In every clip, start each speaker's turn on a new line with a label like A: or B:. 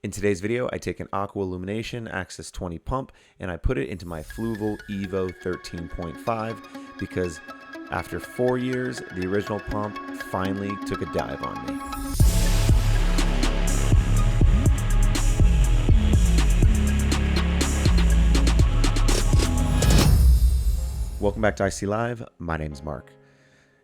A: In today's video, I take an Aqua Illumination Axis 20 pump and I put it into my Fluval EVO 13.5 because after 4 years, the original pump finally took a dive on me. Welcome back to IC Live. My name's Mark.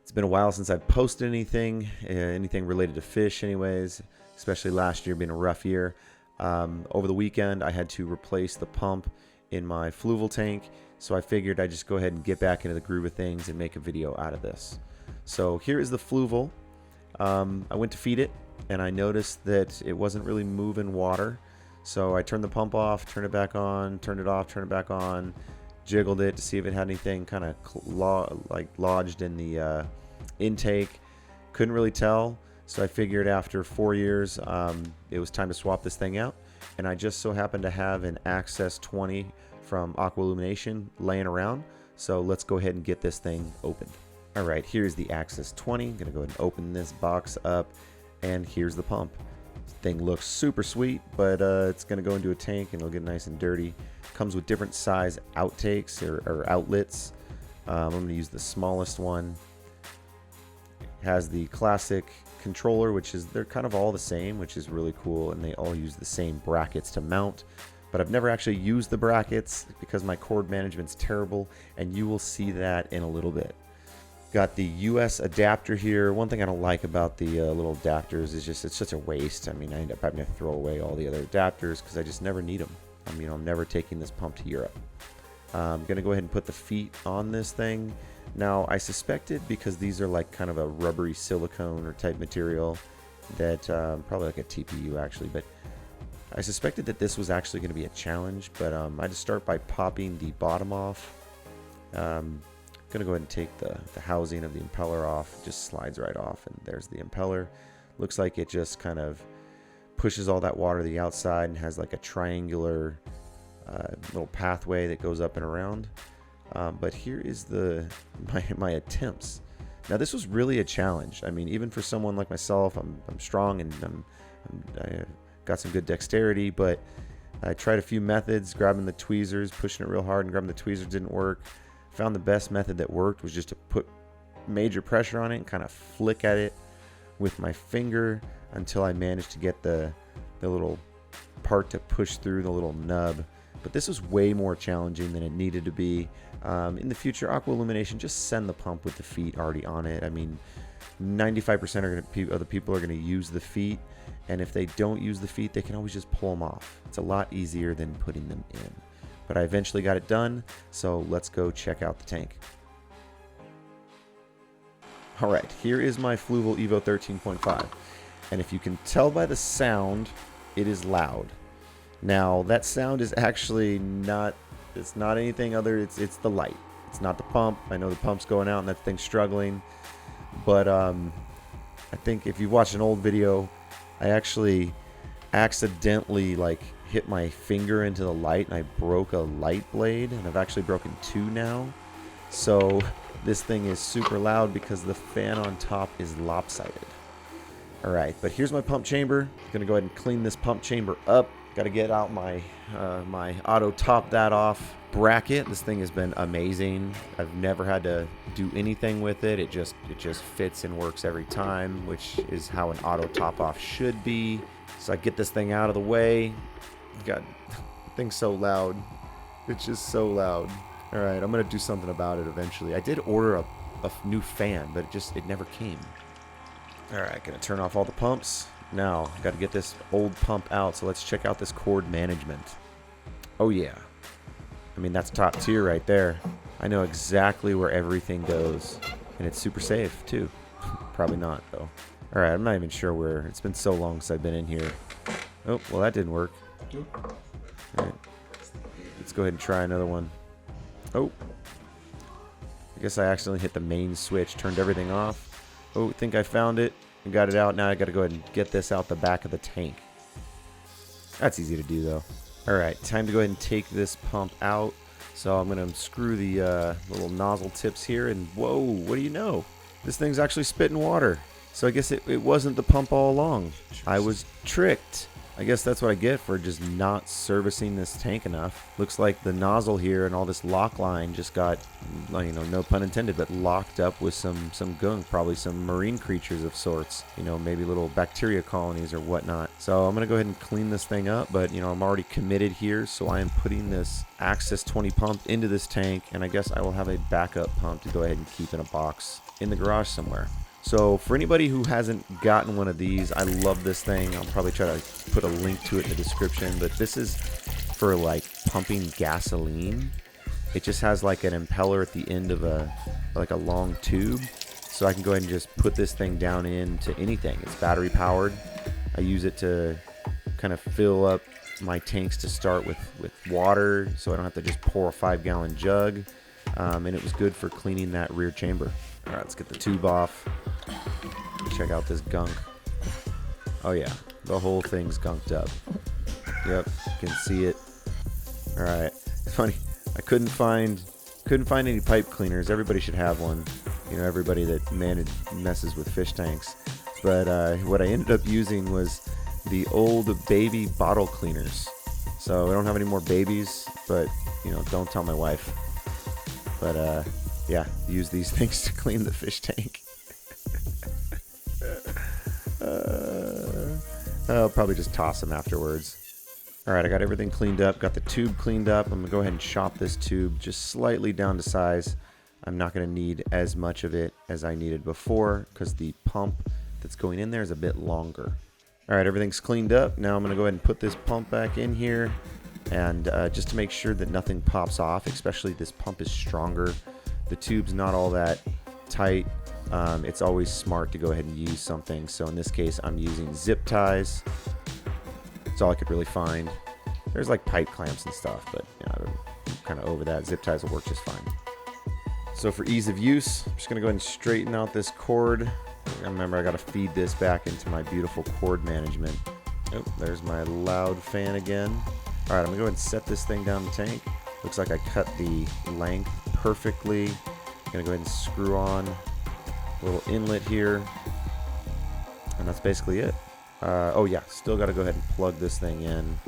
A: It's been a while since I've posted anything related to fish anyways, especially last year being a rough year. Over the weekend, I had to replace the pump in my Fluval tank, so I figured I'd just go ahead and get back into the groove of things and make a video out of this. So here is the Fluval. I went to feed it, and I noticed that it wasn't really moving water. So I turned the pump off, turned it back on, turned it off, turned it back on, jiggled it to see if it had anything kind of lodged in the intake. Couldn't really tell. So I figured after 4 years, it was time to swap this thing out. And I just so happened to have an Axis 20 from Aqua Illumination laying around. So let's go ahead and get this thing opened. All right, here's the Axis 20. I'm gonna go ahead and open this box up, and here's the pump. This thing looks super sweet, but it's gonna go into a tank and it'll get nice and dirty. Comes with different size outtakes or outlets. I'm gonna use the smallest one. Has the classic controller, which is, they're kind of all the same, which is really cool, and they all use the same brackets to mount, but I've never actually used the brackets because my cord management's terrible, and you will see that in a little bit. Got the US adapter here. One thing I don't like about the little adapters is just it's such a waste. I mean, I end up having to throw away all the other adapters because I just never need them. I mean, I'm never taking this pump to Europe. I'm gonna go ahead and put the feet on this thing. Now, I suspected, because these are like kind of a rubbery silicone or type material, that probably like a TPU actually, but I suspected that this was actually going to be a challenge, but I just start by popping the bottom off. I'm going to go ahead and take the housing of the impeller off. It just slides right off, and there's the impeller. Looks like it just kind of pushes all that water to the outside and has like a triangular little pathway that goes up and around. But here is my attempts. Now, this was really a challenge. I mean, even for someone like myself, I'm strong and I got some good dexterity, but I tried a few methods, grabbing the tweezers, pushing it real hard, and grabbing the tweezers didn't work. Found the best method that worked was just to put major pressure on it and kind of flick at it with my finger until I managed to get the little part to push through the little nub. But this was way more challenging than it needed to be. In the future, Aqua Illumination, just send the pump with the feet already on it. I mean, 95% of the people are going to use the feet, and if they don't use the feet, they can always just pull them off. It's a lot easier than putting them in. But I eventually got it done, so let's go check out the tank. All right, here is my Fluval EVO 13.5, and if you can tell by the sound, it is loud. Now, that sound is actually not, it's not anything other, it's the light. It's not the pump. I know the pump's going out and that thing's struggling. But I think if you watch an old video, I actually accidentally hit my finger into the light and I broke a light blade, and I've actually broken 2 now. So this thing is super loud because the fan on top is lopsided. All right, but here's my pump chamber. I'm gonna go ahead and clean this pump chamber up. Got to get out my my auto top that off bracket. This thing has been amazing. I've never had to do anything with it. It just fits and works every time, which is how an auto top off should be. So I get this thing out of the way. God, the thing's so loud. It's just so loud. All right, I'm gonna do something about it eventually. I did order a new fan, but it never came. All right, gonna turn off all the pumps. Now, got to get this old pump out, so let's check out this cord management. Oh yeah. I mean, that's top tier right there. I know exactly where everything goes, and it's super safe too. Probably not though. All right, I'm not even sure where. It's been so long since I've been in here. Oh, well that didn't work. All right. Let's go ahead and try another one. Oh. I guess I accidentally hit the main switch, turned everything off. Oh, I think I found it. I got it out. Now I got to go ahead and get this out the back of the tank. That's easy to do though. All right, time to go ahead and take this pump out. So I'm going to unscrew the little nozzle tips here, and whoa, what do you know? This thing's actually spitting water. So I guess it wasn't the pump all along. I was tricked. I guess that's what I get for just not servicing this tank enough. Looks like the nozzle here and all this lock line just got, you know, no pun intended, but locked up with some gunk, probably some marine creatures of sorts, you know, maybe little bacteria colonies or whatnot. So I'm going to go ahead and clean this thing up, but, you know, I'm already committed here, so I am putting this Axis 20 pump into this tank, and I guess I will have a backup pump to go ahead and keep in a box in the garage somewhere. So for anybody who hasn't gotten one of these, I love this thing. I'll probably try to put a link to it in the description, but this is for like pumping gasoline. It just has like an impeller at the end of a long tube, so I can go ahead and just put this thing down into anything. It's battery powered. I use it to kind of fill up my tanks to start with water, so I don't have to just pour a 5-gallon jug. And it was good for cleaning that rear chamber. All right, let's get the tube off. Check out this gunk. Oh yeah, the whole thing's gunked up. Yep, you can see it. All right, it's funny. I couldn't find any pipe cleaners. Everybody should have one. You know, everybody that messes with fish tanks. But what I ended up using was the old baby bottle cleaners. So I don't have any more babies, but you know, don't tell my wife. But yeah, use these things to clean the fish tank. I'll probably just toss them afterwards. Alright, I got everything cleaned up, got the tube cleaned up. I'm going to go ahead and chop this tube just slightly down to size. I'm not going to need as much of it as I needed before because the pump that's going in there is a bit longer. Alright, everything's cleaned up. Now I'm going to go ahead and put this pump back in here. And just to make sure that nothing pops off, especially this pump is stronger. The tube's not all that tight. It's always smart to go ahead and use something. So in this case, I'm using zip ties. That's all I could really find. There's like pipe clamps and stuff, but you know, I'm kind of over that. Zip ties will work just fine. So for ease of use, I'm just going to go ahead and straighten out this cord. Remember, I got to feed this back into my beautiful cord management. Oh, there's my loud fan again. All right, I'm going to go ahead and set this thing down the tank. Looks like I cut the length perfectly. I'm going to go ahead and screw on a little inlet here. And that's basically it. Oh yeah, still got to go ahead and plug this thing in.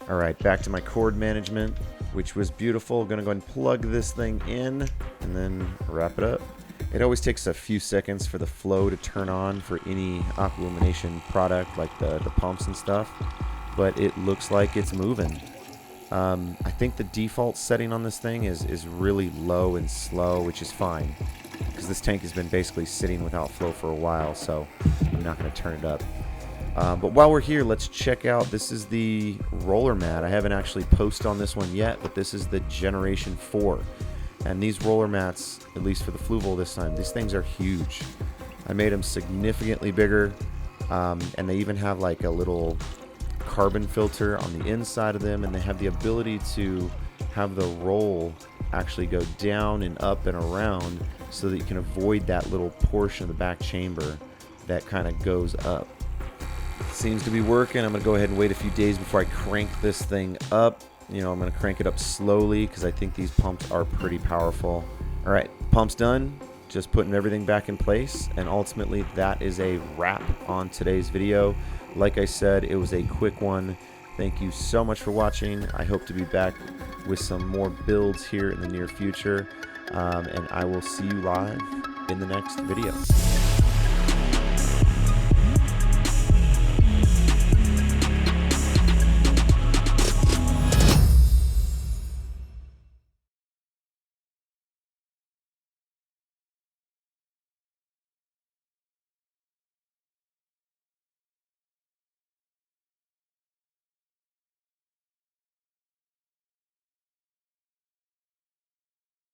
A: All right, back to my cord management, which was beautiful. Going to go ahead and plug this thing in and then wrap it up. It always takes a few seconds for the flow to turn on for any Aqua Illumination product, like the pumps and stuff. But it looks like it's moving. I think the default setting on this thing is really low and slow, which is fine because this tank has been basically sitting without flow for a while, so I'm not going to turn it up. But while we're here, let's check out, this is the roller mat. I haven't actually posted on this one yet, but this is the Generation 4. And these roller mats, at least for the Fluval this time, these things are huge. I made them significantly bigger, and they even have like a little carbon filter on the inside of them, and they have the ability to have the roll actually go down and up and around so that you can avoid that little portion of the back chamber that kind of goes up. Seems to be working. I'm going to go ahead and wait a few days before I crank this thing up. You know, I'm going to crank it up slowly because I think these pumps are pretty powerful. All right, pump's done. Just putting everything back in place, and ultimately that is a wrap on today's video. Like I said, it was a quick one. Thank you so much for watching. I hope to be back with some more builds here in the near future, and I will see you live in the next video.